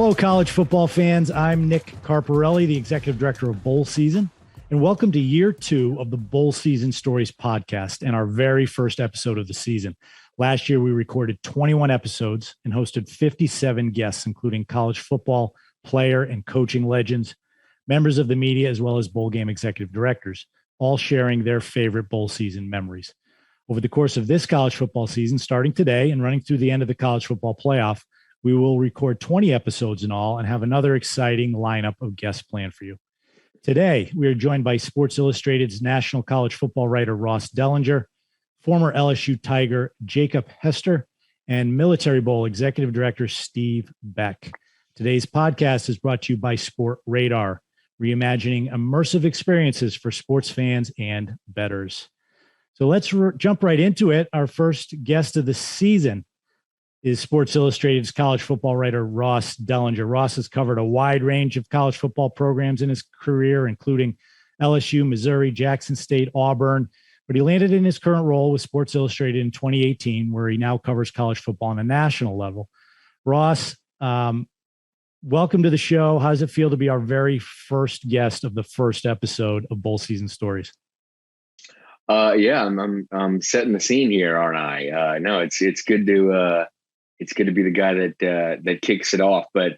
Hello, college football fans. I'm Nick Carparelli, the Executive Director of Bowl Season, and welcome to Year 2 of the Bowl Season Stories podcast and our very first episode of the season. Last year, we recorded 21 episodes and hosted 57 guests, including college football, player, and coaching legends, members of the media, as well as bowl game executive directors, all sharing their favorite bowl season memories. Over the course of this college football season, starting today and running through the end of the college football playoff, we will record 20 episodes in all and have another exciting lineup of guests planned for you. Today, we are joined by Sports Illustrated's national college football writer, Ross Dellenger, former LSU Tiger, Jacob Hester, and Military Bowl Executive Director, Steve Beck. Today's podcast is brought to you by Sport Radar, reimagining immersive experiences for sports fans and bettors. So let's jump right into it. Our first guest of the season is Sports Illustrated's college football writer, Ross Dellenger. Ross has covered a wide range of college football programs in his career, including LSU, Missouri, Jackson State, Auburn, but he landed in his current role with Sports Illustrated in 2018, where he now covers college football on a national level. Ross, welcome to the show. How does it feel to be our very first guest of the first episode of Bowl Season Stories? Yeah, I'm setting the scene here, aren't I? No, it's good to it's good to be the guy that kicks it off, but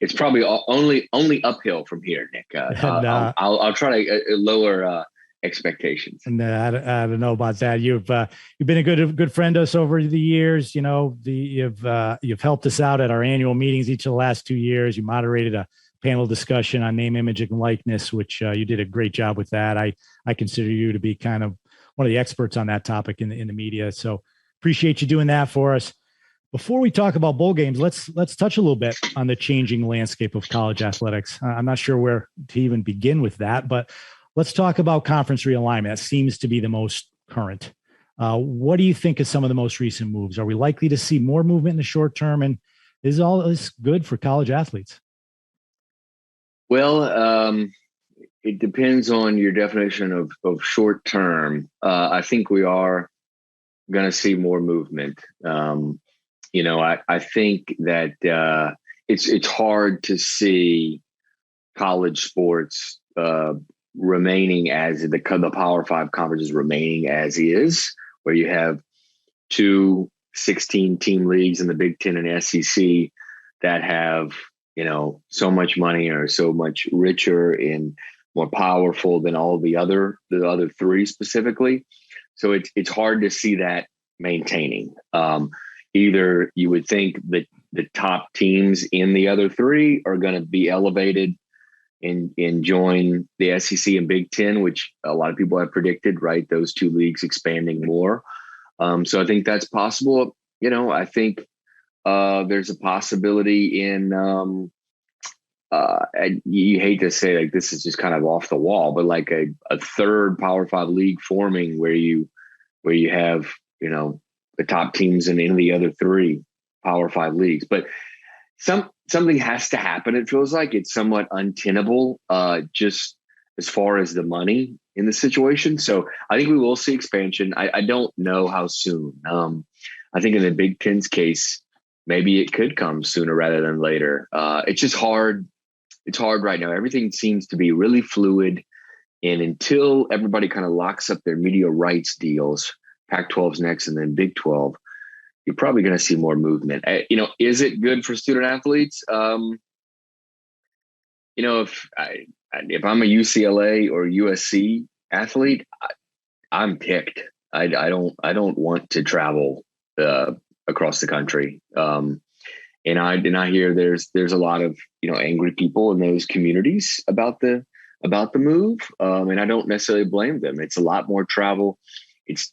it's probably only uphill from here, Nick. I'll try to lower expectations. And I don't know about that. You've been a good friend to us over the years. You know, you've helped us out at our annual meetings each of the last 2 years. You moderated a panel discussion on name, image, and likeness, which you did a great job with that. I consider you to be kind of one of the experts on that topic in the media. So appreciate you doing that for us. Before we talk about bowl games, let's touch a little bit on the changing landscape of college athletics. I'm not sure where to even begin with that, but let's talk about conference realignment. That seems to be the most current. What do you think of some of the most recent moves? Are we likely to see more movement in the short term? And is all this good for college athletes? Well, it depends on your definition of short term. I think we are going to see more movement. I think that it's hard to see college sports remaining as the Power Five conferences remaining as is, where you have 2 16-team leagues in the Big Ten and SEC that have so much money, or so much richer and more powerful than all the other three specifically. So it's hard to see that maintaining. Either you would think that the top teams in the other three are going to be elevated and join the SEC and Big Ten, which a lot of people have predicted, right? Those 2 leagues expanding more. So I think that's possible. I think there's a possibility in, you hate to say like this is just kind of off the wall, but like a third Power 5 league forming where you have, the top teams in any of the other 3 Power 5 leagues. But something has to happen. It feels like it's somewhat untenable, just as far as the money in the situation. So I think we will see expansion. I don't know how soon. I think in the Big Ten's case, maybe it could come sooner rather than later. It's just hard. It's hard right now. Everything seems to be really fluid. And until everybody kind of locks up their media rights deals, Pac-12's next and then Big 12, you're probably going to see more movement. Is it good for student athletes? If I'm a UCLA or USC athlete, I'm ticked. I don't want to travel across the country. And I hear there's a lot of angry people in those communities about the move, and I don't necessarily blame them. It's a lot more travel. It's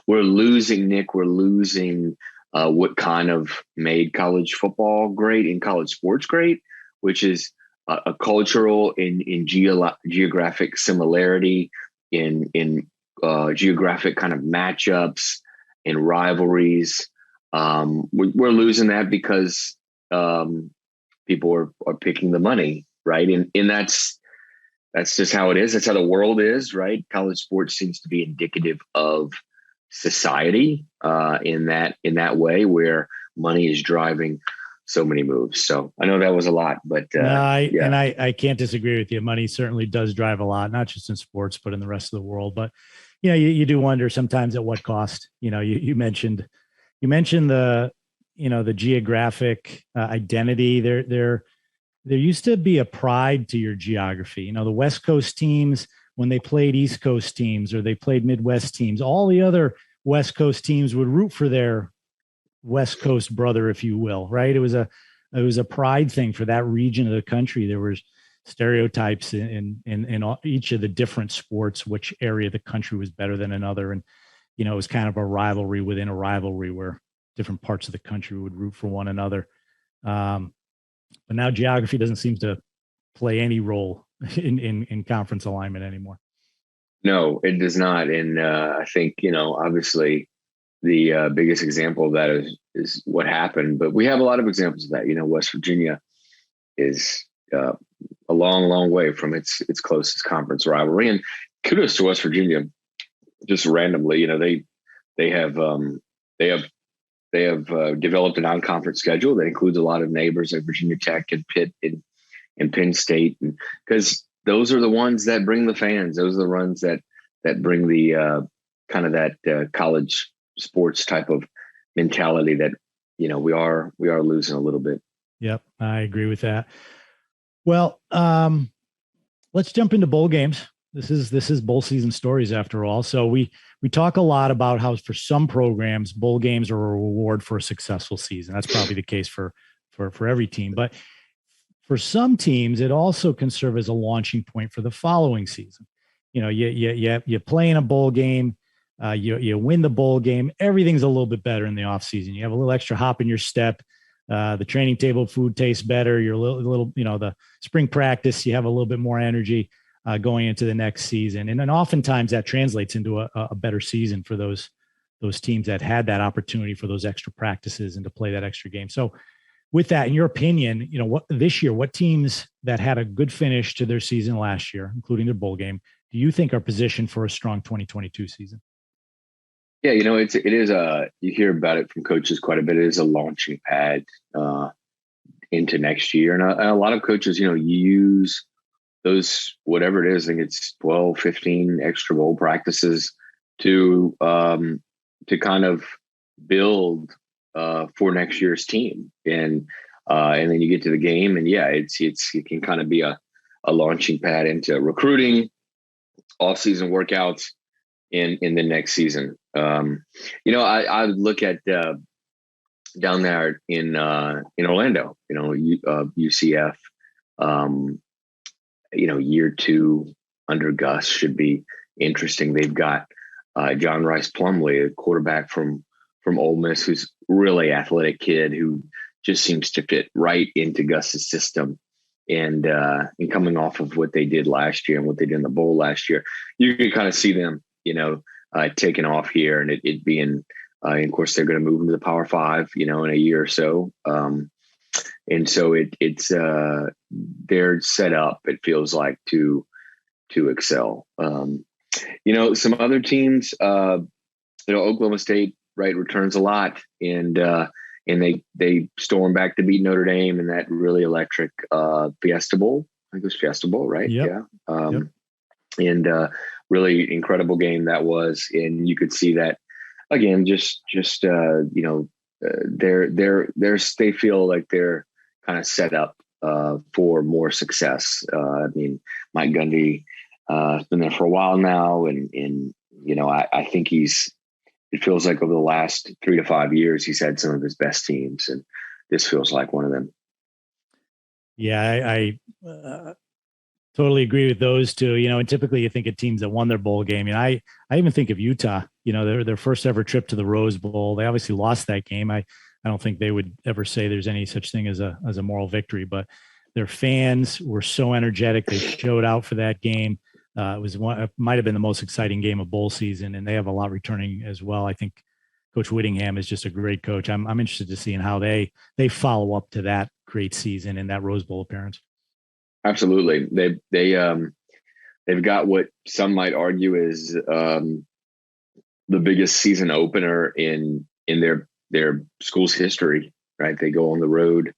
we're losing what kind of made college football great and college sports great, which is a cultural and geographic similarity in geographic kind of matchups and rivalries. We're losing that because people are picking the money, right? And that's just how it is. That's how the world is, right? College sports seems to be indicative of society in that way, where money is driving so many moves. So I know that was a lot, but no, yeah. I can't disagree with you. Money certainly does drive a lot, not just in sports, but in the rest of the world. But you do wonder sometimes at what cost. You mentioned the the geographic identity. There used to be a pride to your geography. The West Coast teams, when they played East Coast teams or they played Midwest teams, all the other West Coast teams would root for their West Coast brother, if you will, right? It was a pride thing for that region of the country. There was stereotypes in each of the different sports, which area of the country was better than another. And, it was kind of a rivalry within a rivalry where different parts of the country would root for one another. But now geography doesn't seem to play any role in conference alignment anymore. No, it does not. And I think, obviously the biggest example of that is what happened. But we have a lot of examples of that. West Virginia is a long, long way from its closest conference rivalry. And kudos to West Virginia. Just randomly, they have developed a non-conference schedule that includes a lot of neighbors like Virginia Tech and Pitt and Penn State, because those are the ones that bring the fans. Those are the ones that bring the kind of that college sports type of mentality that we are losing a little bit. Yep, I agree with that. Well, let's jump into bowl games. This is bowl season stories after all. So we talk a lot about how for some programs, bowl games are a reward for a successful season. That's probably the case for every team. But for some teams, it also can serve as a launching point for the following season. You play in a bowl game, you win the bowl game. Everything's a little bit better in the off season. You have a little extra hop in your step. The training table food tastes better. You're a little, the spring practice, you have a little bit more energy going into the next season. And then oftentimes that translates into a better season for those teams that had that opportunity for those extra practices and to play that extra game. So with that, in your opinion, what teams that had a good finish to their season last year, including their bowl game, do you think are positioned for a strong 2022 season? Yeah, it is you hear about it from coaches quite a bit. It is a launching pad into next year. And a lot of coaches, use those, whatever it is, I think it's 12, 15 extra bowl practices to kind of build for next year's team. And then you get to the game and it can kind of be a launching pad into recruiting, off-season workouts in the next season. I would look at down there in Orlando, UCF, year two under Gus should be interesting. They've got John Rice Plumlee, a quarterback from Ole Miss, who's really athletic kid who just seems to fit right into Gus's system. And coming off of what they did last year and what they did in the bowl last year, you can kind of see them, taking off here and it being, and of course they're going to move into the Power Five, in a year or so. And so it's they're set up, it feels like, to excel. Some other teams, Oklahoma State, right, returns a lot, and they storm back to beat Notre Dame in that really electric Fiesta Bowl. I think it was Fiesta Bowl, right? Yep. Yeah. Yep. And really incredible game that was, and you could see that again. They feel like they're kind of set up for more success. Mike Gundy has been there for a while now, and I think it feels like over the last 3 to 5 years, he's had some of his best teams, and this feels like one of them. Yeah, I totally agree with those two. And typically you think of teams that won their bowl game. And I even think of Utah, their first ever trip to the Rose Bowl. They obviously lost that game. I don't think they would ever say there's any such thing as a moral victory, but their fans were so energetic. They showed out for that game. It might've been the most exciting game of bowl season, and they have a lot returning as well. I think Coach Whittingham is just a great coach. I'm interested to seeing how they follow up to that great season and that Rose Bowl appearance. Absolutely. They've got what some might argue is the biggest season opener in their school's history, right? They go on the road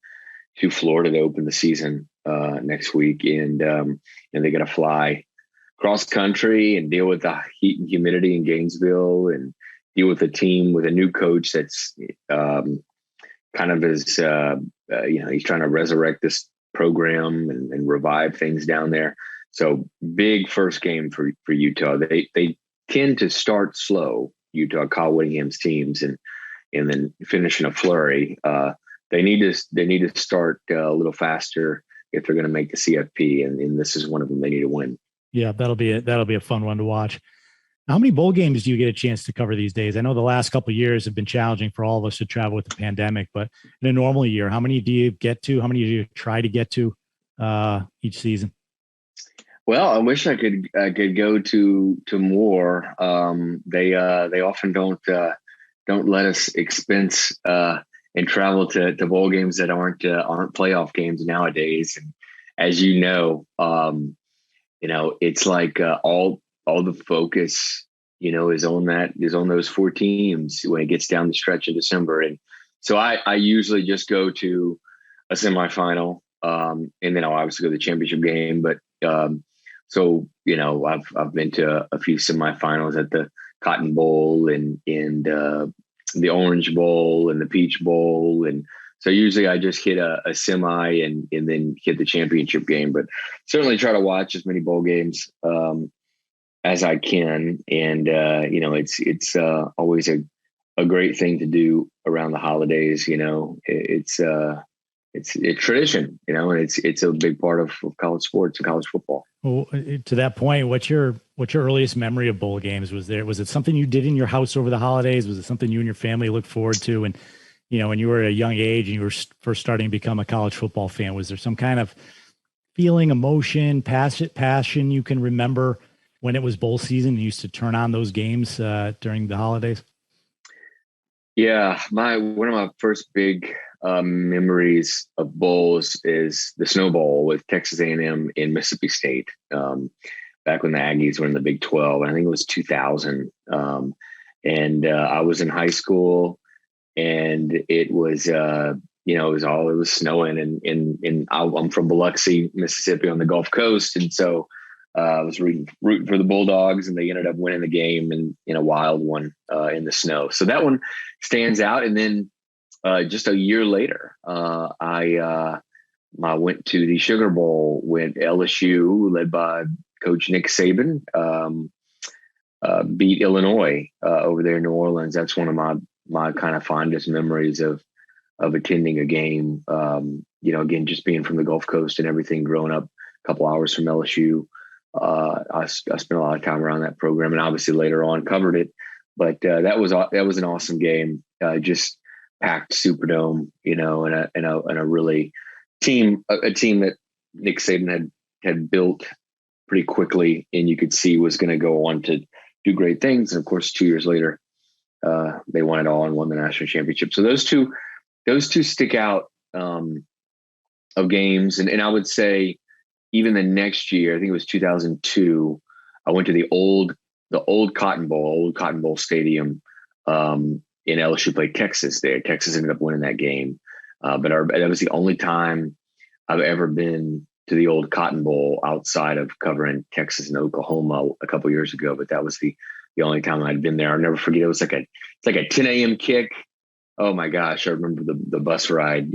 to Florida to open the season next week, and they got to fly cross country and deal with the heat and humidity in Gainesville, and deal with a team with a new coach that's kind of is he's trying to resurrect this program and revive things down there. So big first game for Utah. They tend to start slow, Utah, Kyle Whittingham's teams, and then finish in a flurry. They need to start a little faster if they're going to make the CFP, and this is one of them they need to win. Yeah, that'll be a fun one to watch. How many bowl games do you get a chance to cover these days? I know the last couple of years have been challenging for all of us to travel with the pandemic, but in a normal year, how many do you get to? How many do you try to get to each season? Well, I wish I could go to more. They often don't let us expense and travel to bowl games that aren't playoff games nowadays. And as you know, it's like all the focus, is on those 4 teams when it gets down the stretch in December. And so I usually just go to a semifinal, and then I'll obviously go to the championship game. But so I've been to a few semifinals at the Cotton Bowl and the Orange Bowl and the Peach Bowl, and so usually I just hit a semi and then hit the championship game. But certainly try to watch as many bowl games as I can, and it's always a great thing to do around the holidays. It's a tradition, and it's a big part of college sports and college football. Well, to that point, what's your earliest memory of bowl games? Was it something you did in your house over the holidays? Was it something you and your family looked forward to? And when you were at a young age and you were first starting to become a college football fan, was there some kind of feeling, emotion, passion you can remember when it was bowl season and you used to turn on those games during the holidays? Yeah, one of my first big memories of bowls is the Snow Bowl with Texas A&M in Mississippi State. Back when the Aggies were in the Big 12, I think it was 2000. And I was in high school, and it was it was snowing, and I'm from Biloxi, Mississippi, on the Gulf Coast, and so I was rooting for the Bulldogs, and they ended up winning the game in a wild one in the snow. So that one stands out. And then just a year later, I went to the Sugar Bowl when LSU, led by Coach Nick Saban, beat Illinois over there in New Orleans. That's one of my kind of fondest memories of attending a game. Again, just being from the Gulf Coast and everything, growing up a couple hours from LSU. I spent a lot of time around that program, and obviously later on covered it. But that was an awesome game. Just packed Superdome, and a really a team that Nick Saban had built pretty quickly, and you could see was going to go on to do great things. And of course, 2 years later, they won it all and won the national championship. So those two stick out of games, and I would say even the next year, I think it was 2002, I went to the old Cotton Bowl Stadium, in LSU played Texas there. Texas ended up winning that game. But that was the only time I've ever been to the old Cotton Bowl outside of covering Texas and Oklahoma a couple years ago. But that was the only time I'd been there. I'll never forget. It was like a 10 a.m. kick. Oh my gosh. I remember the bus ride,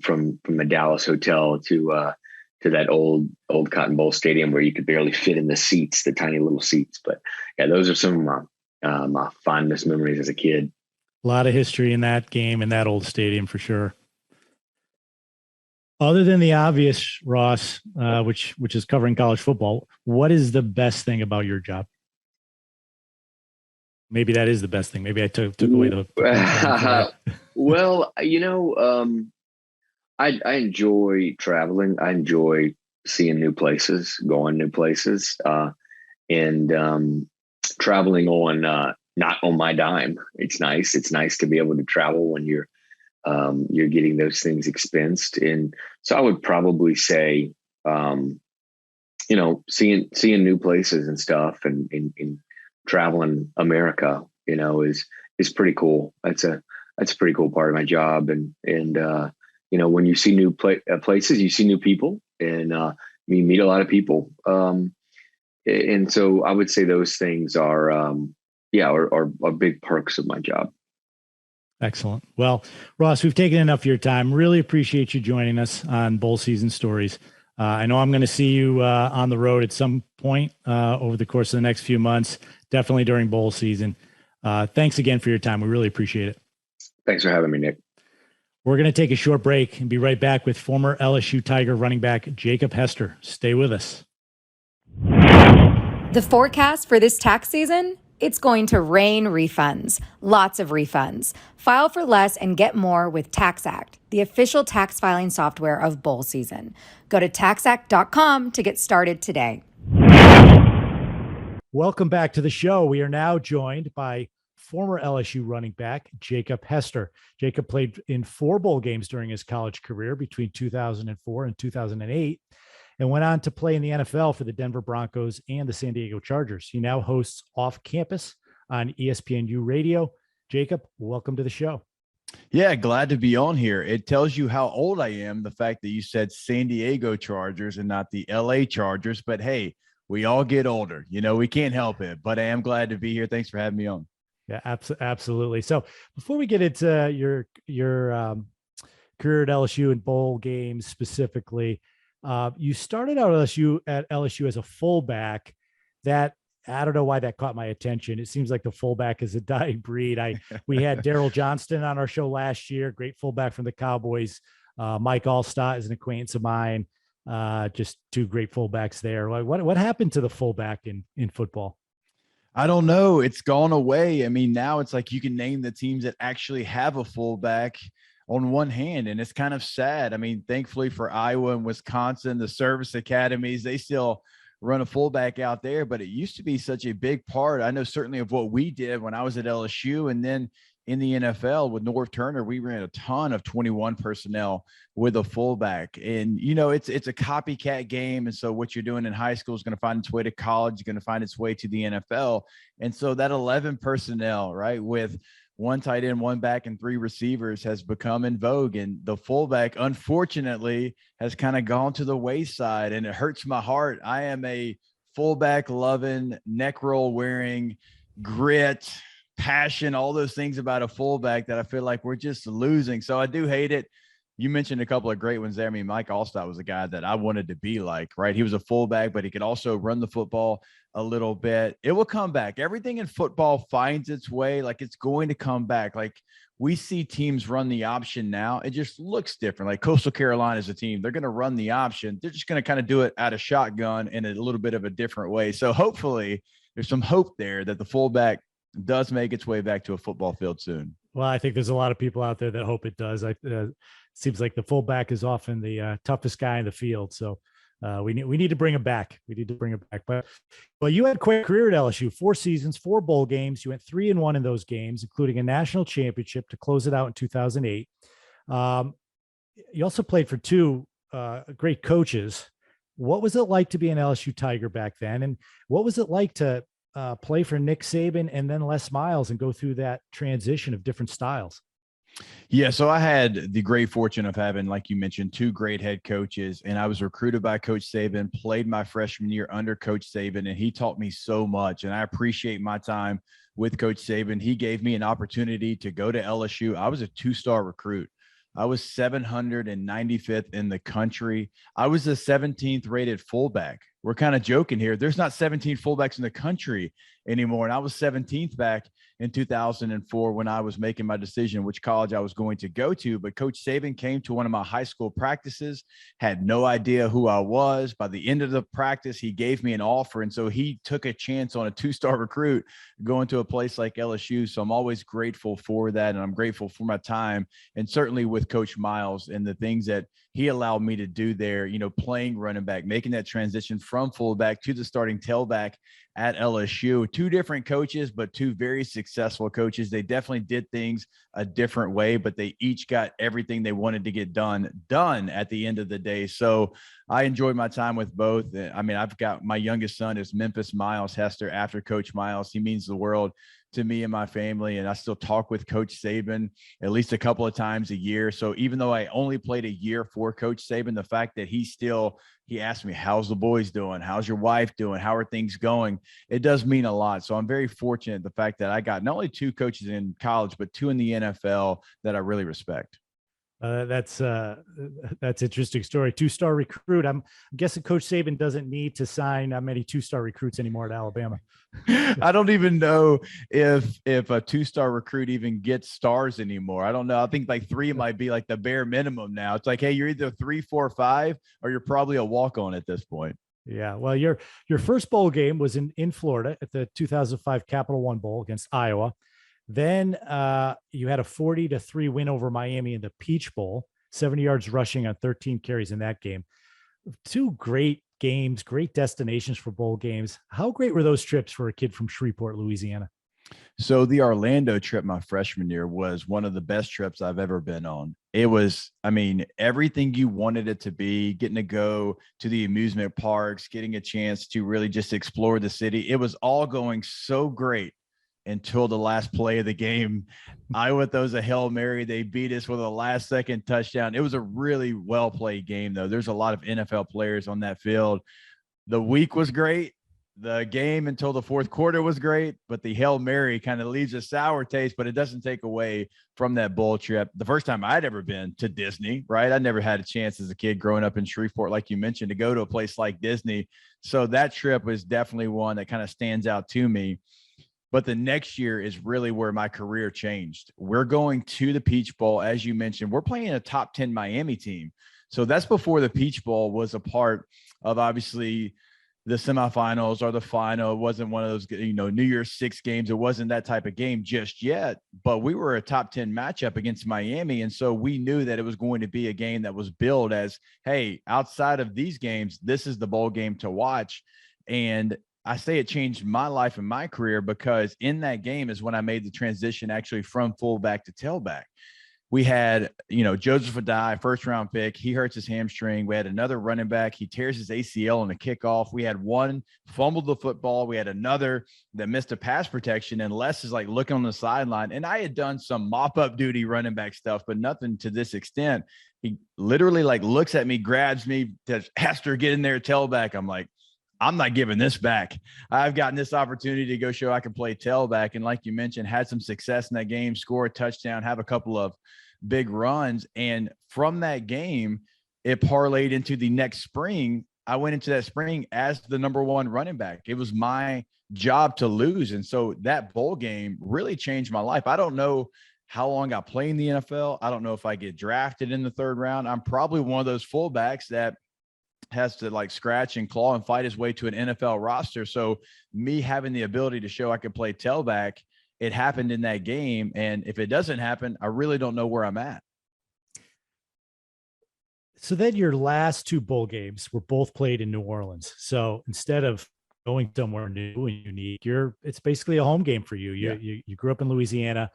from the Dallas hotel to that old Cotton Bowl stadium where you could barely fit in the seats, the tiny little seats. But yeah, those are some of my fondest memories as a kid. A lot of history in that game in that old stadium for sure. Other than the obvious, Ross, which is covering college football, what is the best thing about your job? Maybe that is the best thing. Maybe I took away the well, I enjoy traveling. I enjoy seeing new places, going new places, and traveling on not on my dime. It's nice. It's nice to be able to travel when you're getting those things expensed. And so I would probably say, seeing new places and stuff, and traveling America, is pretty cool. That's a pretty cool part of my job, and when you see new places, you see new people, and you meet a lot of people. And so I would say those things are big perks of my job. Excellent. Well, Ross, we've taken enough of your time. Really appreciate you joining us on Bowl Season Stories. I know I'm going to see you on the road at some point over the course of the next few months, definitely during bowl season. Thanks again for your time. We really appreciate it. Thanks for having me, Nick. We're going to take a short break and be right back with former LSU Tiger running back Jacob Hester. Stay with us. The forecast for this tax season? It's going to rain refunds. Lots of refunds. File for less and get more with TaxAct, the official tax filing software of bowl season. Go to taxact.com to get started today. Welcome back to the show. We are now joined by former LSU running back Jacob Hester. Jacob played in 4 bowl games during his college career between 2004 and 2008 and went on to play in the NFL for the Denver Broncos and the San Diego Chargers. He now hosts Off Campus on ESPNU Radio. Jacob, welcome to the show. Yeah, glad to be on here. It tells you how old I am, the fact that you said San Diego Chargers and not the LA Chargers. But hey, we all get older. We can't help it. But I am glad to be here. Thanks for having me on. Yeah, absolutely. So before we get into your career at LSU and bowl games specifically, you started out at LSU as a fullback. That I don't know why that caught my attention. It seems like the fullback is a dying breed. We had Daryl Johnston on our show last year, great fullback from the Cowboys. Mike Allstott is an acquaintance of mine. Just 2 great fullbacks there. What happened to the fullback in football? I don't know. It's gone away. I mean, now it's like you can name the teams that actually have a fullback on one hand, and it's kind of sad. I mean, thankfully for Iowa and Wisconsin, the service academies, they still run a fullback out there, but it used to be such a big part. I know certainly of what we did when I was at LSU, and then in the NFL with Norv Turner, we ran a ton of 21 personnel with a fullback. And, it's a copycat game. And so what you're doing in high school is going to find its way to college, going to find its way to the NFL. And so that 11 personnel, right, with 1 tight end, 1 back, and 3 receivers has become in vogue. And the fullback, unfortunately, has kind of gone to the wayside, and it hurts my heart. I am a fullback loving, neck roll wearing, grit, passion, all those things about a fullback that I feel like we're just losing. So I do hate it. You mentioned a couple of great ones there. I mean, Mike Allstott was a guy that I wanted to be like, right? He was a fullback, but he could also run the football a little bit. It will come back. Everything in football finds its way. Like, it's going to come back. Like, we see teams run the option now. It just looks different. Like Coastal Carolina is a team. They're going to run the option. They're just going to kind of do it out of shotgun in a little bit of a different way. So hopefully there's some hope there that the fullback does make its way back to a football field soon. Well, I think there's a lot of people out there that hope it does. Seems like the fullback is often the toughest guy in the field. So we need to bring him back. We need to bring him back. But you had quite a career at LSU, 4 seasons, 4 bowl games. You went 3-1 in those games, including a national championship to close it out in 2008. You also played for 2 great coaches. What was it like to be an LSU Tiger back then? And what was it like to play for Nick Saban and then Les Miles and go through that transition of different styles? Yeah, so I had the great fortune of having, like you mentioned, 2 great head coaches, and I was recruited by Coach Saban, played my freshman year under Coach Saban, and he taught me so much, and I appreciate my time with Coach Saban. He gave me an opportunity to go to LSU. I was a 2-star recruit. I was 795th in the country. I was the 17th rated fullback. We're kind of joking here. There's not 17 fullbacks in the country anymore. And I was 17th back in 2004 when I was making my decision which college I was going to go to. But Coach Saban came to one of my high school practices, had no idea who I was. By the end of the practice, he gave me an offer. And so he took a chance on a 2-star recruit going to a place like LSU. So I'm always grateful for that. And I'm grateful for my time, and certainly with Coach Miles and the things that he allowed me to do there, playing running back, making that transition from fullback to the starting tailback at LSU. 2 different coaches, but 2 very successful coaches. They definitely did things a different way, but they each got everything they wanted to get done at the end of the day. So I enjoyed my time with both. I mean, I've got my youngest son is Memphis Miles Hester after Coach Miles. He means the world to me and my family. And I still talk with Coach Saban at least a couple of times a year. So even though I only played a year for Coach Saban, the fact that he asked me, how's the boys doing? How's your wife doing? How are things going? It does mean a lot. So I'm very fortunate the fact that I got not only 2 coaches in college, but 2 in the NFL that I really respect. That's interesting story. 2-star recruit. I'm guessing Coach Saban doesn't need to sign many 2-star recruits anymore at Alabama. I don't even know if a 2-star recruit even gets stars anymore. I don't know. I think like 3 might be like the bare minimum now. It's like, hey, you're either 3, 4, 5, or you're probably a walk-on at this point. Yeah. Well, your first bowl game was in Florida at the 2005 Capital One Bowl against Iowa. Then you had a 40-3 win over Miami in the Peach Bowl, 70 yards rushing on 13 carries in that game. 2 great games, great destinations for bowl games. How great were those trips for a kid from Shreveport, Louisiana? So the Orlando trip my freshman year was one of the best trips I've ever been on. It was, I mean, everything you wanted it to be, getting to go to the amusement parks, getting a chance to really just explore the city. It was all going so great until the last play of the game. Iowa throws a Hail Mary. They beat us with a last-second touchdown. It was a really well-played game, though. There's a lot of NFL players on that field. The week was great. The game until the fourth quarter was great, but the Hail Mary kind of leaves a sour taste, but it doesn't take away from that bowl trip. The first time I'd ever been to Disney, right? I never had a chance as a kid growing up in Shreveport, like you mentioned, to go to a place like Disney. So that trip was definitely one that kind of stands out to me. But the next year is really where my career changed. We're going to the Peach Bowl. As you mentioned, we're playing a top 10 Miami team. So that's before the Peach Bowl was a part of obviously the semifinals or the final. It wasn't one of those, New Year's 6 games. It wasn't that type of game just yet, but we were a top 10 matchup against Miami. And so we knew that it was going to be a game that was billed as, hey, outside of these games, this is the bowl game to watch. And I say it changed my life and my career because in that game is when I made the transition actually from fullback to tailback. We had, Joseph Adai, first-round pick. He hurts his hamstring. We had another running back. He tears his ACL on the kickoff. We had one fumbled the football. We had another that missed a pass protection. And Les is like looking on the sideline. And I had done some mop-up duty running back stuff, but nothing to this extent. He literally looks at me, grabs me, says, Hester, get in there, tailback. I'm like, I'm not giving this back. I've gotten this opportunity to go show I can play tailback. And like you mentioned, had some success in that game, score a touchdown, have a couple of big runs. And from that game, it parlayed into the next spring. I went into that spring as the number 1 running back. It was my job to lose. And so that bowl game really changed my life. I don't know how long I play in the NFL. I don't know if I get drafted in the 3rd round. I'm probably one of those fullbacks that has to scratch and claw and fight his way to an NFL roster. So me having the ability to show I could play tailback, it happened in that game. And if it doesn't happen, I really don't know where I'm at. So then your last 2 bowl games were both played in New Orleans. So instead of going somewhere new and unique, it's basically a home game for you. You grew up in Louisiana.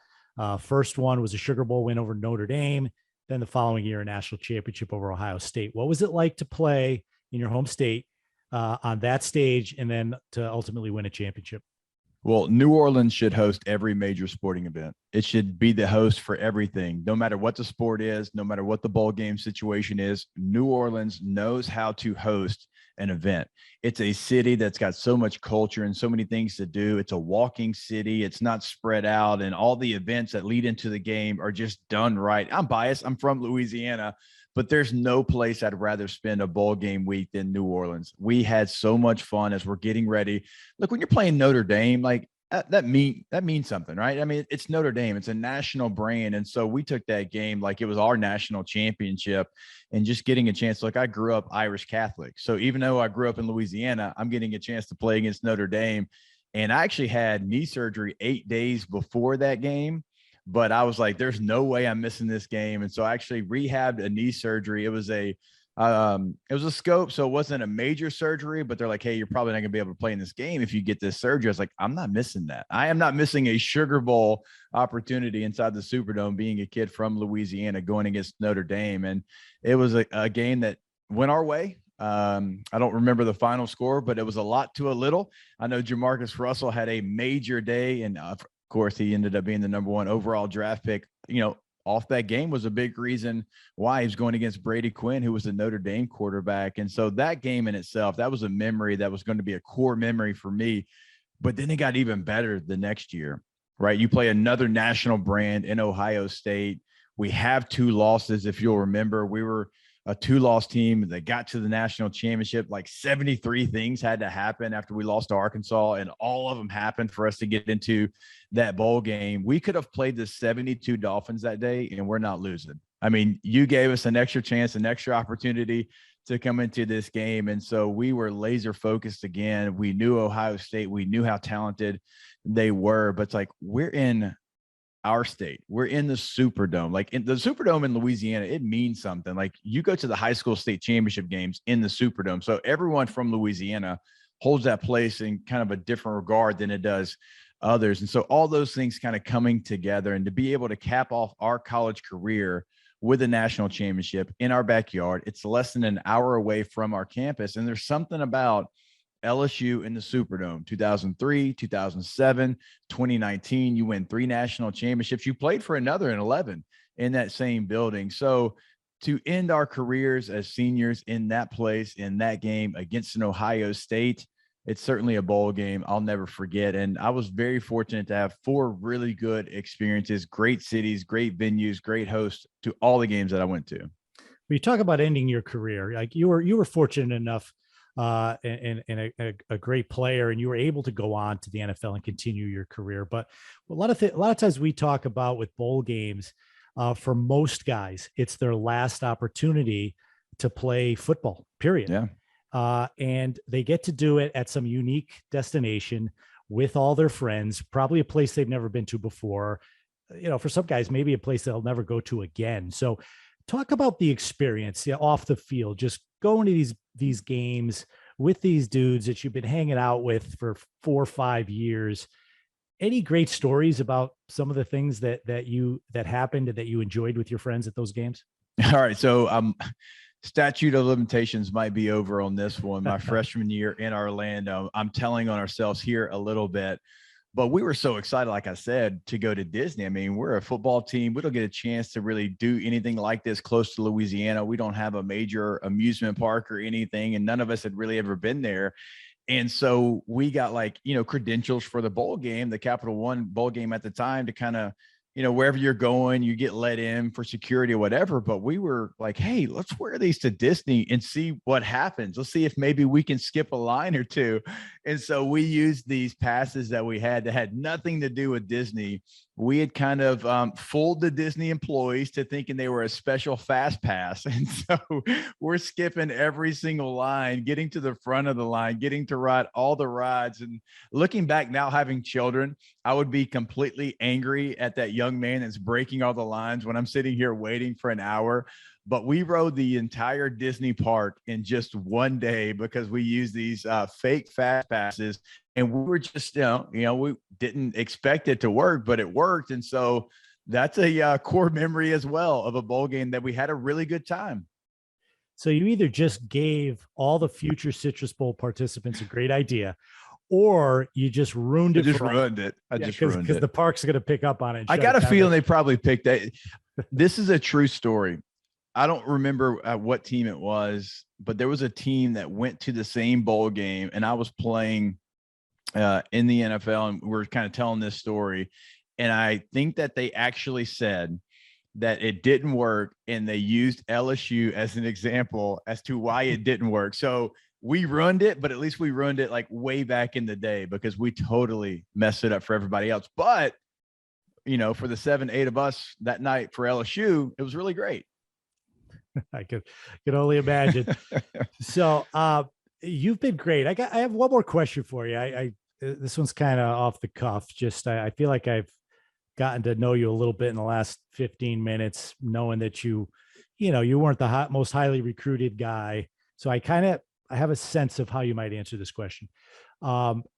First one was a Sugar Bowl win over Notre Dame. Then the following year, a national championship over Ohio State. What was it like to play in your home state on that stage and then to ultimately win a championship? Well, New Orleans should host every major sporting event. It should be the host for everything, no matter what the sport is, no matter what the bowl game situation is. New Orleans knows how to host an event. It's a city that's got so much culture and so many things to do. It's a walking city. It's not spread out, and all the events that lead into the game are just done right. I'm biased. I'm from Louisiana, but there's no place I'd rather spend a bowl game week than New Orleans. We had so much fun as we're getting ready. Look, when you're playing Notre Dame, that means something, right? I mean, it's Notre Dame. It's a national brand. And so we took that game like it was our national championship and just getting a chance. Look, I grew up Irish Catholic. So even though I grew up in Louisiana, I'm getting a chance to play against Notre Dame. And I actually had knee surgery 8 days before that game. But I was like, there's no way I'm missing this game. And so I actually rehabbed a knee surgery. It was a scope. So it wasn't a major surgery, but they're like, hey, you're probably not gonna be able to play in this game if you get this surgery. I was like, I'm not missing that. I am not missing a Sugar Bowl opportunity inside the Superdome, being a kid from Louisiana going against Notre Dame. And it was a game that went our way. I don't remember the final score, but it was a lot to a little. I know Jamarcus Russell had a major day, and of course, he ended up being the number 1 overall draft pick. Off that game was a big reason why he was going against Brady Quinn, who was the Notre Dame quarterback. And so that game in itself, that was a memory that was going to be a core memory for me. But then it got even better the next year, right? You play another national brand in Ohio State. We have 2 losses. If you'll remember, we were a 2-loss team that got to the national championship. Like 73 things had to happen after we lost to Arkansas, and all of them happened for us to get into that bowl game. We could have played the 72 Dolphins that day, and we're not losing. I mean, you gave us an extra chance, an extra opportunity to come into this game. And so we were laser focused again. We knew Ohio State. We knew how talented they were, but it's like, we're in our state. We're in the Superdome. Like, in the Superdome in Louisiana, it means something. Like, you go to the high school state championship games in the Superdome. So everyone from Louisiana holds that place in kind of a different regard than it does others. And so all those things kind of coming together, and to be able to cap off our college career with a national championship in our backyard. It's less than an hour away from our campus. And there's something about LSU in the Superdome, 2003, 2007, 2019, you win 3 national championships. You played for another in 11 in that same building. So to end our careers as seniors in that place, in that game against an Ohio State, it's certainly a bowl game I'll never forget. And I was very fortunate to have 4 really good experiences, great cities, great venues, great hosts to all the games that I went to. When you talk about ending your career, like you were fortunate enough and a great player, and you were able to go on to the NFL and continue your career. But a lot of times we talk about with bowl games, for most guys, it's their last opportunity to play football, period. Yeah. And they get to do it at some unique destination with all their friends, probably a place they've never been to before. For some guys, maybe a place they'll never go to again. So talk about the experience off the field, just going to these games with these dudes that you've been hanging out with for 4 or 5 years. Any great stories about some of the things that happened and that you enjoyed with your friends at those games? All right. So statute of limitations might be over on this one. My freshman year in Orlando, I'm telling on ourselves here a little bit, but we were so excited, like I said, to go to Disney. I mean, we're a football team. We don't get a chance to really do anything like this close to Louisiana. We don't have a major amusement park or anything, and none of us had really ever been there. And so we got credentials for the bowl game, the Capital One bowl game at the time, to kind of, wherever you're going, you get let in for security or whatever. But we were like, hey, let's wear these to Disney and see what happens. Let's see if maybe we can skip a line or two. And so we used these passes that we had that had nothing to do with Disney. We had kind of fooled the Disney employees to thinking they were a special fast pass. And so we're skipping every single line, getting to the front of the line, getting to ride all the rides. And looking back now, having children, I would be completely angry at that young man that's breaking all the lines when I'm sitting here waiting for an hour. But we rode the entire Disney park in just one day because we used these fake fast passes, and we were just, we didn't expect it to work, but it worked. And so that's a core memory as well of a bowl game that we had a really good time. So you either just gave all the future Citrus Bowl participants a great idea, or you just ruined it. I just ruined it because the park's going to pick up on it. I got a feeling they probably picked that. This is a true story. I don't remember what team it was, but there was a team that went to the same bowl game, and I was playing in the NFL, and we're kind of telling this story. And I think that they actually said that it didn't work, and they used LSU as an example as to why it didn't work. So we ruined it, but at least we ruined it like way back in the day because we totally messed it up for everybody else. But, for the 7-8 of us that night for LSU, it was really great. I could only imagine. So you've been great. I have one more question for you. This one's kind of off the cuff. Just I feel like I've gotten to know you a little bit in the last 15 minutes, knowing that you weren't the most highly recruited guy. So I have a sense of how you might answer this question.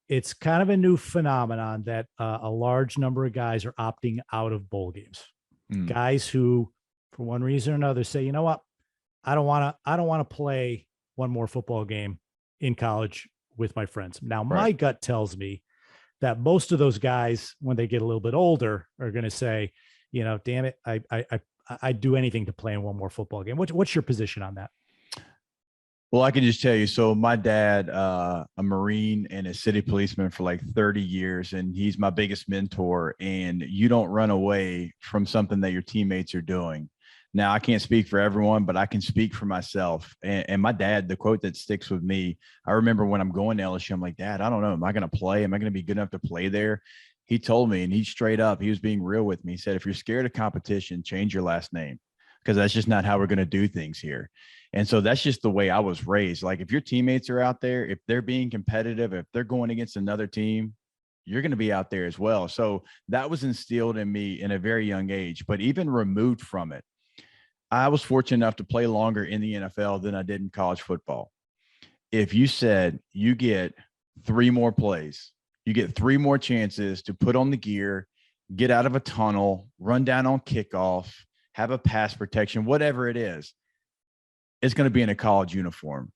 It's kind of a new phenomenon that a large number of guys are opting out of bowl games. Guys who, for one reason or another, say, you know what, I don't want to play one more football game in college with my friends. Now, my Right. gut tells me that most of those guys, when they get a little bit older, are going to say, damn it, I'd do anything to play in one more football game. What's your position on that? Well, I can just tell you. So my dad, a Marine and a city policeman for like 30 years, and he's my biggest mentor. And you don't run away from something that your teammates are doing. Now, I can't speak for everyone, but I can speak for myself. And my dad, the quote that sticks with me, I remember when I'm going to LSU, I'm like, Dad, I don't know. Am I going to play? Am I going to be good enough to play there? He told me, and he straight up, he was being real with me. He said, if you're scared of competition, change your last name, because that's just not how we're going to do things here. And so that's just the way I was raised. Like, if your teammates are out there, if they're being competitive, if they're going against another team, you're going to be out there as well. So that was instilled in me in a very young age. But even removed from it, I was fortunate enough to play longer in the NFL than I did in college football. If you said you get 3 more plays, you get 3 more chances to put on the gear, get out of a tunnel, run down on kickoff, have a pass protection, whatever it is, it's going to be in a college uniform.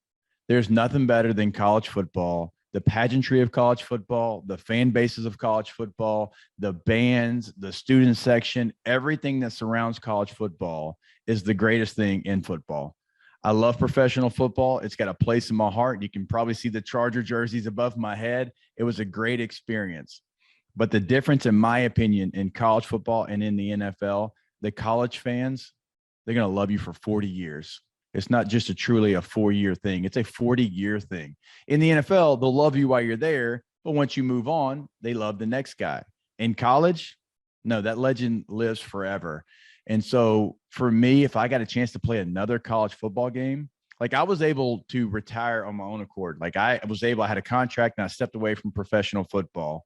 There's nothing better than college football, the pageantry of college football, the fan bases of college football, the bands, the student section, everything that surrounds college football is the greatest thing in football. I love professional football. It's got a place in my heart. You can probably see the Charger jerseys above my head. It was a great experience. But the difference, in my opinion, in college football and in the NFL, the college fans, they're going to love you for 40 years. It's not just truly a 4-year thing. It's a 40-year thing. In the NFL, they'll love you while you're there, but once you move on, they love the next guy. In college, no, that legend lives forever. And so for me, if I got a chance to play another college football game, like, I was able to retire on my own accord. Like, I had a contract and I stepped away from professional football.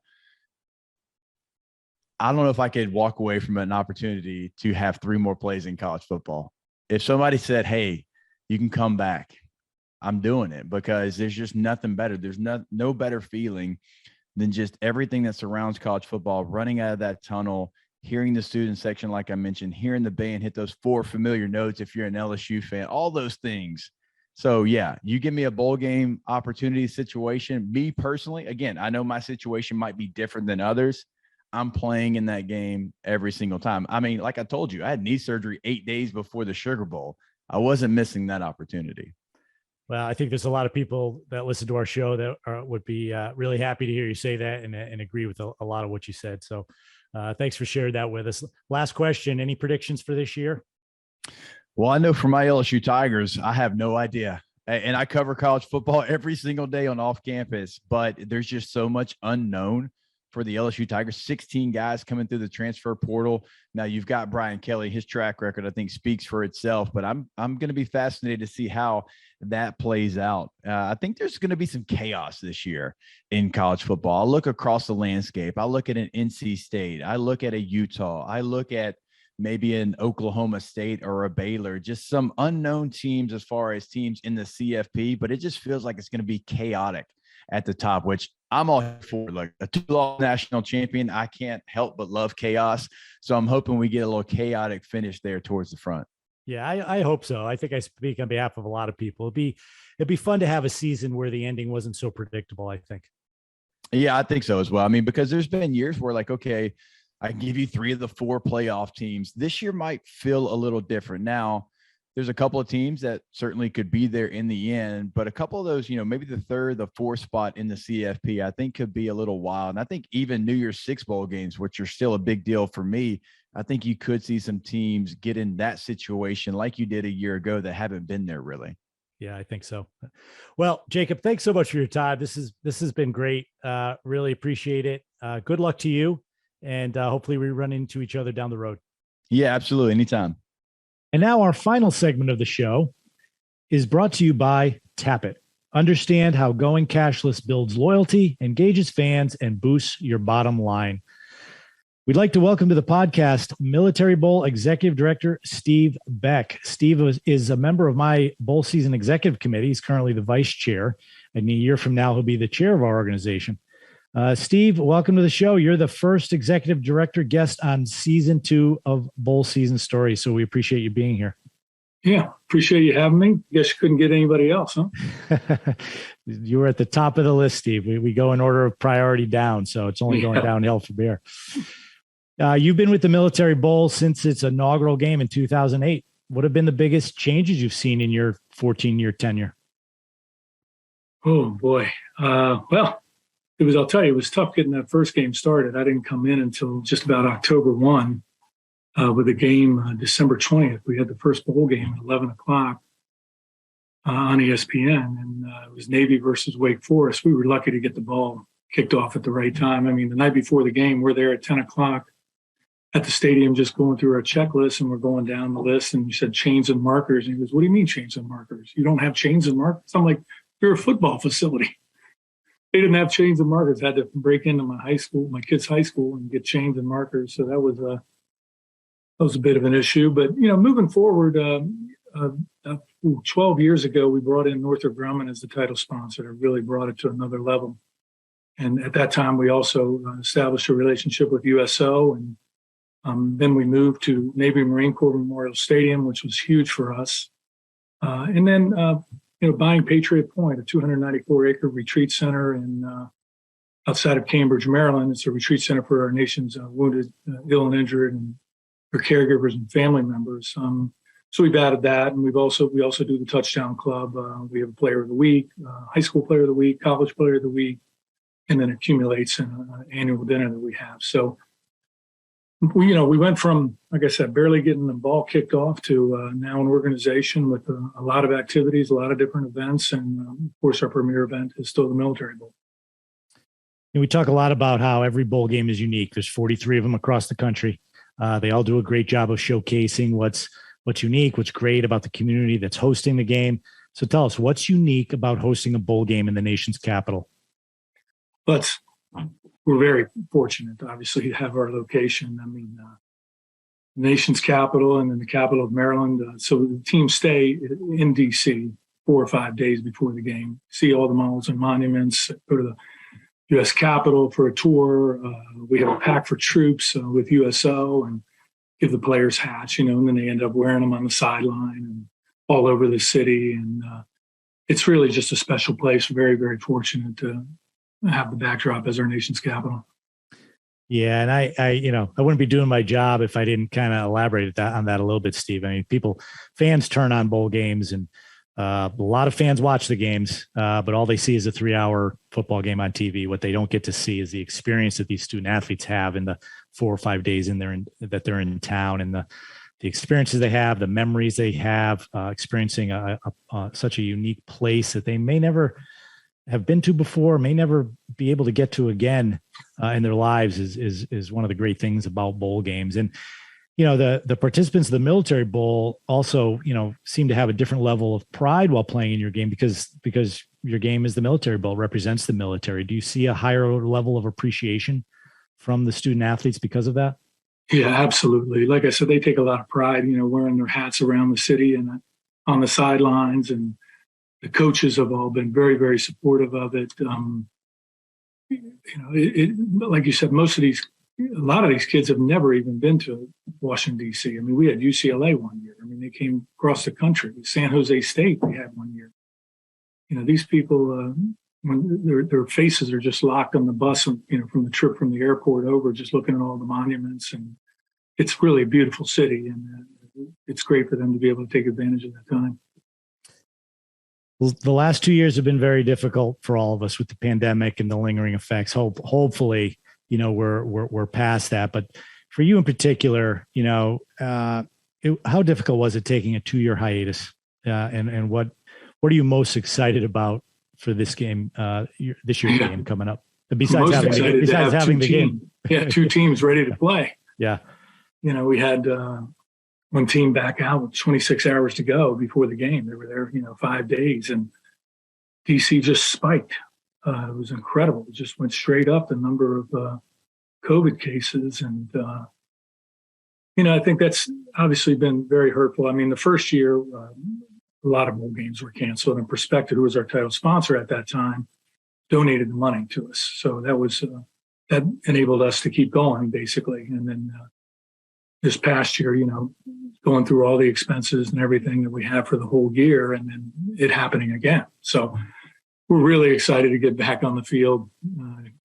I don't know if I could walk away from an opportunity to have 3 more plays in college football. If somebody said, hey, you can come back, I'm doing it, because there's just nothing better. There's no better feeling than just everything that surrounds college football, running out of that tunnel, hearing the student section, like I mentioned, hearing the band hit those 4 familiar notes if you're an LSU fan, all those things. So, yeah, you give me a bowl game opportunity situation. Me personally, again, I know my situation might be different than others. I'm playing in that game every single time. I mean, like I told you, I had knee surgery 8 days before the Sugar Bowl. I wasn't missing that opportunity. Well, I think there's a lot of people that listen to our show that would be really happy to hear you say that and agree with a lot of what you said. So thanks for sharing that with us. Last question, any predictions for this year? Well, I know for my LSU Tigers, I have no idea. And I cover college football every single day on off campus, but there's just so much unknown for the LSU Tigers. 16 guys coming through the transfer portal. Now you've got Brian Kelly. His track record, I think, speaks for itself, but I'm going to be fascinated to see how that plays out. I think there's going to be some chaos this year in college football. I look across the landscape. I look at an NC State. I look at a Utah. I look at maybe an Oklahoma State or a Baylor, just some unknown teams as far as teams in the CFP, but it just feels like it's going to be chaotic at the top, which I'm all for. Like a 2-loss national champion, I can't help but love chaos. So I'm hoping we get a little chaotic finish there towards the front. Yeah, I hope so. I think I speak on behalf of a lot of people. It'd be fun to have a season where the ending wasn't so predictable, I think. Yeah, I think so as well. I mean, because there's been years where, like, okay, I give you 3 of the 4 playoff teams. This year might feel a little different. Now, there's a couple of teams that certainly could be there in the end, but a couple of those, maybe the 3rd, the 4th spot in the CFP, I think could be a little wild. And I think even New Year's 6 bowl games, which are still a big deal for me, I think you could see some teams get in that situation like you did a year ago that haven't been there really. Yeah, I think so. Well, Jacob, thanks so much for your time. This has been great. Really appreciate it. Good luck to you. And hopefully we run into each other down the road. Yeah, absolutely. Anytime. And now our final segment of the show is brought to you by Tap It. Understand how going cashless builds loyalty, engages fans, and boosts your bottom line. We'd like to welcome to the podcast Military Bowl Executive Director Steve Beck. Steve is a member of my bowl season executive committee. He's currently the vice chair, and a year from now, he'll be the chair of our organization. Steve, welcome to the show. You're the first executive director guest on season 2 of Bowl Season Stories, so we appreciate you being here. Yeah, appreciate you having me. Guess you couldn't get anybody else, huh? You were at the top of the list, Steve. We go in order of priority down, so it's only going downhill from here. You've been with the Military Bowl since its inaugural game in 2008. What have been the biggest changes you've seen in your 14-year tenure? Oh, boy. Well, I'll tell you, it was tough getting that first game started. I didn't come in until just about October 1 with a game December 20th. We had the first bowl game at 11 o'clock on ESPN, and it was Navy versus Wake Forest. We were lucky to get the ball kicked off at the right time. I mean, the night before the game, we're there at 10 o'clock at the stadium just going through our checklist, and we're going down the list, and you said chains and markers. And he goes, "What do you mean chains and markers? You don't have chains and markers?" I'm like, "You're a football facility." They didn't have chains and markers. I had to break into my kids' high school, and get chains and markers. So that was a bit of an issue. But, moving forward, 12 years ago, we brought in Northrop Grumman as the title sponsor. It really brought it to another level. And at that time, we also established a relationship with USO. And then we moved to Navy Marine Corps Memorial Stadium, which was huge for us. And then, buying Patriot Point, a 294-acre retreat center outside of Cambridge, Maryland. It's a retreat center for our nation's wounded, ill, and injured, and their caregivers and family members. So we've added that, and we also do the Touchdown Club. We have a Player of the Week, high school Player of the Week, college Player of the Week, and then accumulates in an annual dinner that we have. So we went from, like I said, barely getting the ball kicked off to now an organization with a lot of activities, a lot of different events, and of course our premier event is still the Military Bowl. And we talk a lot about how every bowl game is unique. There's 43 of them across the country. They all do a great job of showcasing what's unique, what's great about the community that's hosting the game. So tell us, what's unique about hosting a bowl game in the nation's capital? We're very fortunate, obviously, to have our location. I mean, the nation's capital and then the capital of Maryland. So the teams stay in D.C. 4 or 5 days before the game, see all the monuments and monuments, go to the U.S. Capitol for a tour. We have a pack for troops with USO and give the players hats, and then they end up wearing them on the sideline and all over the city. And it's really just a special place. Very, very fortunate to have the backdrop as our nation's capital. Yeah. And I wouldn't be doing my job if I didn't kind of elaborate on that a little bit, Steve. I mean, fans turn on bowl games, and a lot of fans watch the games, but all they see is a 3-hour football game on TV. What they don't get to see is the experience that these student athletes have in the 4 or 5 days that they're in town, and the experiences they have, the memories they have, experiencing such a unique place that they may never have been to before, may never be able to get to again in their lives is one of the great things about bowl games. And the participants of the Military Bowl also, seem to have a different level of pride while playing in your game because your game is the Military Bowl, represents the military. Do you see a higher level of appreciation from the student athletes because of that? Yeah, absolutely. Like I said, they take a lot of pride, wearing their hats around the city and on the sidelines, and the coaches have all been very, very supportive of it. Like you said, a lot of these kids have never even been to Washington, D.C. I mean, we had UCLA one year. I mean, they came across the country. San Jose State we had one year. These people, when their faces are just locked on the bus, from the trip from the airport over, just looking at all the monuments. And it's really a beautiful city, and it's great for them to be able to take advantage of that time. Well, the last 2 years have been very difficult for all of us with the pandemic and the lingering effects. Hopefully, we're past that. But for you in particular, how difficult was it taking a 2-year hiatus? And what are you most excited about for this game, this year's game coming up? Besides having the game. Yeah, 2 teams ready to play. Yeah. We had one team back out with 26 hours to go before the game. They were there, 5 days, and DC just spiked. It was incredible. It just went straight up, the number of COVID cases. And, I think that's obviously been very hurtful. I mean, the first year, a lot of bowl games were canceled, and Perspective, who was our title sponsor at that time, donated the money to us. So that enabled us to keep going, basically. And then this past year, going through all the expenses and everything that we have for the whole year, and then it happening again. So we're really excited to get back on the field,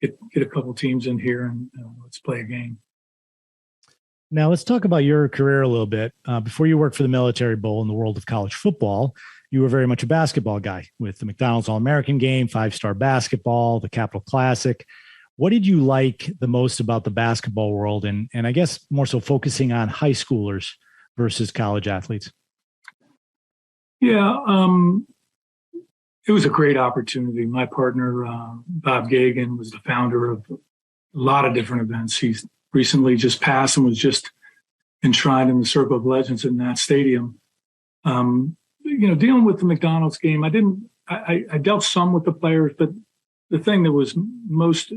get a couple teams in here, and let's play a game. Now let's talk about your career a little bit. Before you worked for the Military Bowl in the world of college football, you were very much a basketball guy with the McDonald's All-American game, 5-star basketball, the Capital Classic. What did you like the most about the basketball world? And I guess more so focusing on high schoolers versus college athletes. Yeah, it was a great opportunity. My partner, Bob Gagan, was the founder of a lot of different events. He's recently just passed and was just enshrined in the Circle of Legends in that stadium. Dealing with the McDonald's game, I dealt some with the players, but the thing that was most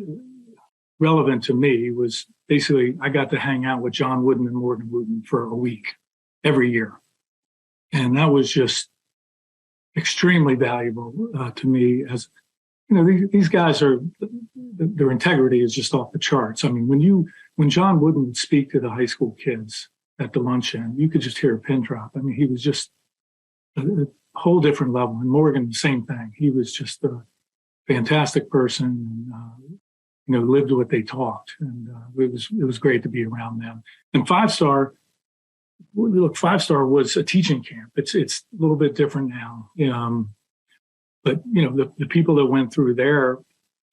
relevant to me was basically I got to hang out with John Wooden and Morgan Wooden for a week every year. And that was just extremely valuable to me. As these guys their integrity is just off the charts. I mean, when John Wooden would speak to the high school kids at the luncheon, you could just hear a pin drop. I mean, he was just a whole different level. And Morgan, the same thing. He was just a fantastic person, and lived what they talked, and it was great to be around them. And 5-star, look, 5-star was a teaching camp. It's a little bit different now, but the people that went through there,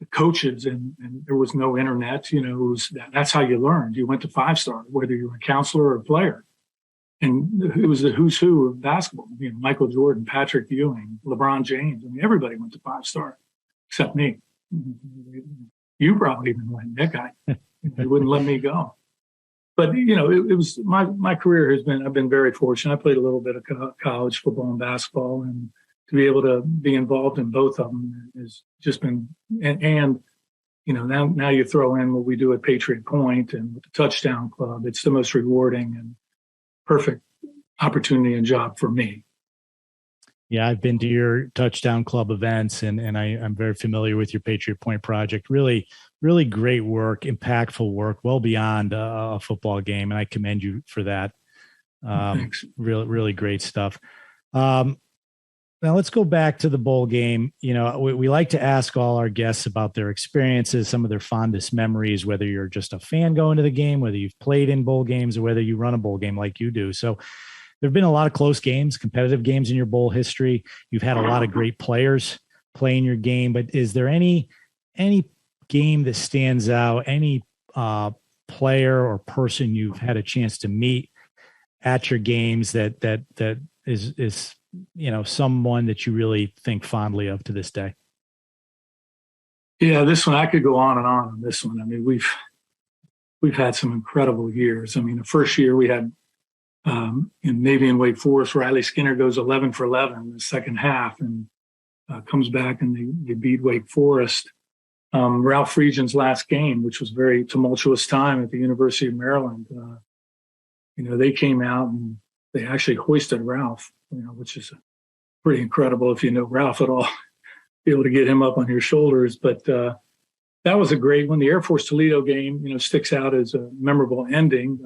the coaches, and there was no internet. That's how you learned. You went to 5-star, whether you were a counselor or a player. And it was the who's who of basketball. Michael Jordan, Patrick Ewing, LeBron James. I mean, everybody went to 5-star except me. You probably even went, Nick. You wouldn't let me go. But it was my career I've been very fortunate. I played a little bit of college football and basketball, and to be able to be involved in both of them has just been. And now you throw in what we do at Patriot Point and with the Touchdown Club. It's the most rewarding and perfect opportunity and job for me. Yeah, I've been to your Touchdown Club events, and I'm very familiar with your Patriot Point project. Really, really great work, impactful work, well beyond a football game, and I commend you for that. Thanks. Really, really great stuff. Now let's go back to the bowl game. We like to ask all our guests about their experiences, some of their fondest memories, whether you're just a fan going to the game, whether you've played in bowl games, or whether you run a bowl game like you do. So there have been a lot of close games, competitive games in your bowl history. You've had a lot of great players playing your game, but is there any game that stands out, any player or person you've had a chance to meet at your games that is someone that you really think fondly of to this day? Yeah, this one, I could go on this one. I mean, we've had some incredible years. I mean, the first year we had in Navy and Wake Forest, Riley Skinner goes 11 for 11 in the second half and comes back and they beat Wake Forest. Ralph Friedgen's last game, which was a very tumultuous time at the University of Maryland, they came out and they actually hoisted Ralph, which is pretty incredible if you know Ralph at all, be able to get him up on your shoulders. But that was a great one. The Air Force Toledo game, sticks out as a memorable ending.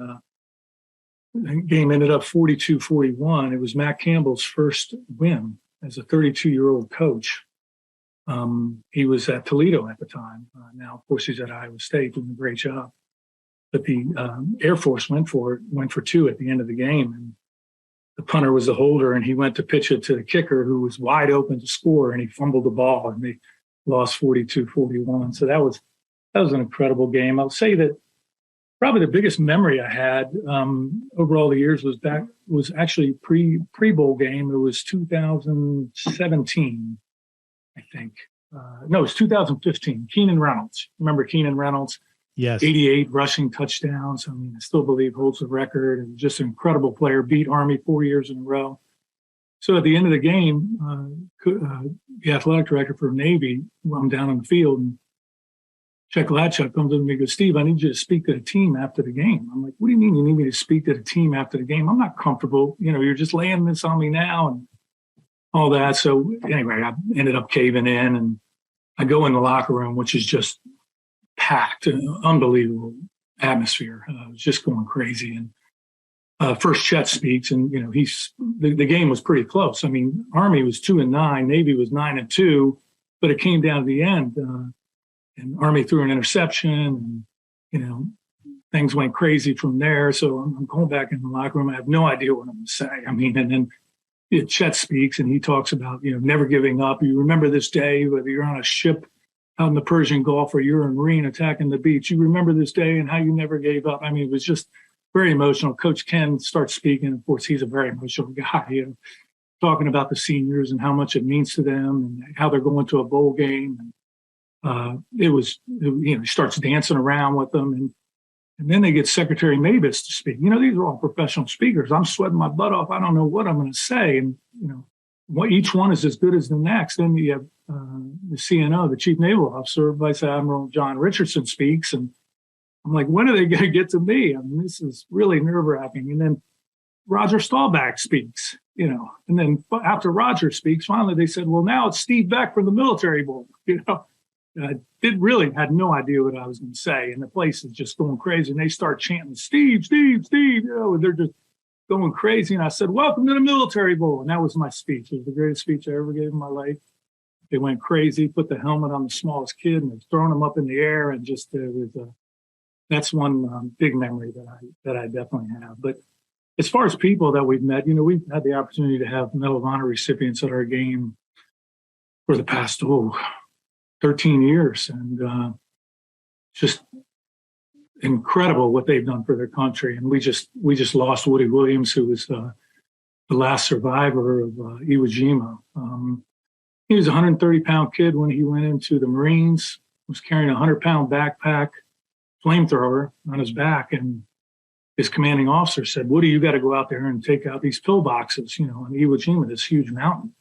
The game ended up 42-41. It was Matt Campbell's first win as a 32-year-old coach. He was at Toledo at the time. Now, of course, he's at Iowa State doing a great job. But the Air Force went for two at the end of the game. And the punter was the holder, and he went to pitch it to the kicker, who was wide open to score, and he fumbled the ball, and they lost 42-41. So that was an incredible game. I'll say that probably the biggest memory I had over all the years was actually pre-bowl game. It was 2017, I think. No, it was 2015. Keenan Reynolds. Remember Keenan Reynolds? Yes. 88 rushing touchdowns. I mean, I still believe holds the record. And just an incredible player. Beat Army 4 years in a row. So at the end of the game, the athletic director for Navy, I'm down on the field, and Chuck Latchuk comes up to me and goes, "Steve, I need you to speak to the team after the game." I'm like, "What do you mean you need me to speak to the team after the game? I'm not comfortable. You're just laying this on me now and all that." So anyway, I ended up caving in, and I go in the locker room, which is just packed, an unbelievable atmosphere. It was just going crazy. And first Chet speaks, and the game was pretty close. I mean, Army was 2-9, Navy was 9-2, but it came down to the end, and Army threw an interception, and things went crazy from there. So I'm going back in the locker room. I have no idea what I'm going to say. I mean, and then Chet speaks, and he talks about never giving up. You remember this day, whether you're on a ship out in the Persian Gulf or you're a Marine attacking the beach. You remember this day and how you never gave up. I mean, it was just very emotional. Coach Ken starts speaking. Of course, he's a very emotional guy, talking about the seniors and how much it means to them and how they're going to a bowl game. And he starts dancing around with them. And then they get Secretary Mavis to speak. These are all professional speakers. I'm sweating my butt off. I don't know what I'm going to say. And, each one is as good as the next. Then you have the CNO, the Chief Naval Officer, Vice Admiral John Richardson speaks. And I'm like, when are they going to get to me? I mean, this is really nerve-wracking. And then Roger Staubach speaks, and then after Roger speaks, finally they said, well, now it's Steve Beck from the Military Bowl, I had no idea what I was going to say. And the place is just going crazy. And they start chanting, Steve, Steve, Steve, and they're just going crazy. And I said, welcome to the Military Bowl. And that was my speech. It was the greatest speech I ever gave in my life. They went crazy, put the helmet on the smallest kid, and they're throwing him up in the air. And just that's one big memory that I definitely have. But as far as people that we've met, we've had the opportunity to have Medal of Honor recipients at our game for the past 13 years, and just incredible what they've done for their country. And we just lost Woody Williams, who was the last survivor of Iwo Jima. He was a 130-pound kid when he went into the Marines, was carrying a 100-pound backpack, flamethrower on his back, and his commanding officer said, Woody, you got to go out there and take out these pillboxes, on Iwo Jima, this huge mountain.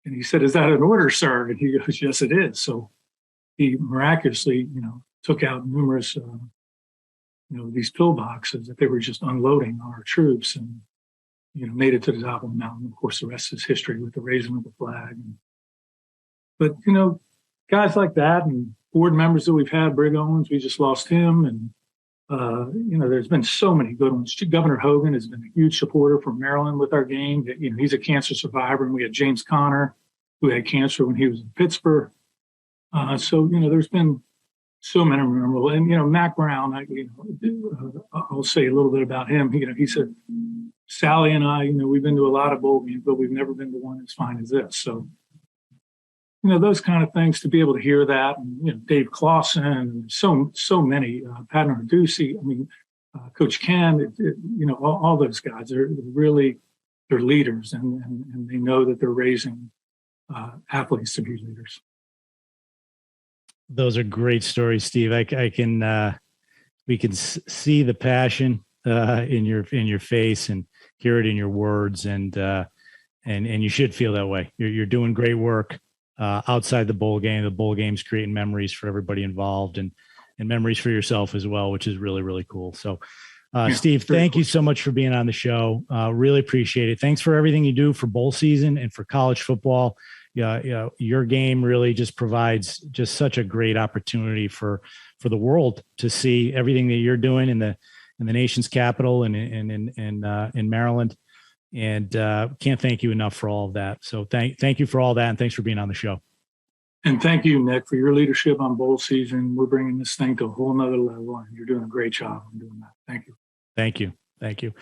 And he said, is that an order, sir? And he goes, yes, it is. So he miraculously, took out numerous, these pillboxes that they were just unloading on our troops, and, made it to the top of the mountain. Of course, the rest is history with the raising of the flag. But, guys like that, and board members that we've had, Brig Owens, we just lost him. And, there's been so many good ones. Governor Hogan has been a huge supporter for Maryland with our game. He's a cancer survivor, and we had James Conner, who had cancer when he was in Pittsburgh. So there's been so many memorable. And Mac Brown, I'll say a little bit about him. He said, Sally and I, we've been to a lot of bowl games, but we've never been to one as fine as this. So those kind of things, to be able to hear that. And, Dave Clausen, and so many, Pat Narduzzi, Coach Ken, all those guys are really, they're leaders, and they know that they're raising athletes to be leaders. Those are great stories, Steve. We can see the passion in your face and hear it in your words, and you should feel that way. You're doing great work outside the bowl game. The bowl game's creating memories for everybody involved, and memories for yourself as well, which is really, really cool. So, Steve, thank you so much for being on the show. Really appreciate it. Thanks for everything you do for bowl season and for college football. Your game really just provides just such a great opportunity for the world to see everything that you're doing in the nation's capital and in Maryland. And can't thank you enough for all of that. So thank you for all that, and thanks for being on the show. And thank you, Nick, for your leadership on bowl season. We're bringing this thing to a whole nother level, and you're doing a great job on doing that. Thank you. Thank you. Thank you.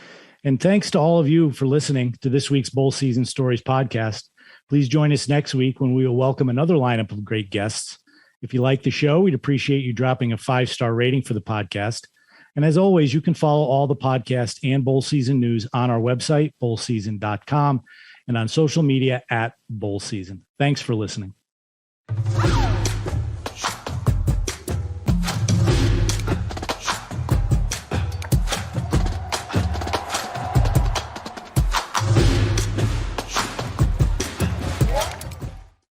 And thanks to all of you for listening to this week's Bowl Season Stories podcast. Please join us next week when we will welcome another lineup of great guests. If you like the show, we'd appreciate you dropping a 5-star rating for the podcast. And as always, you can follow all the podcast and bowl season news on our website, bowlseason.com, and on social media @bowlseason. Thanks for listening.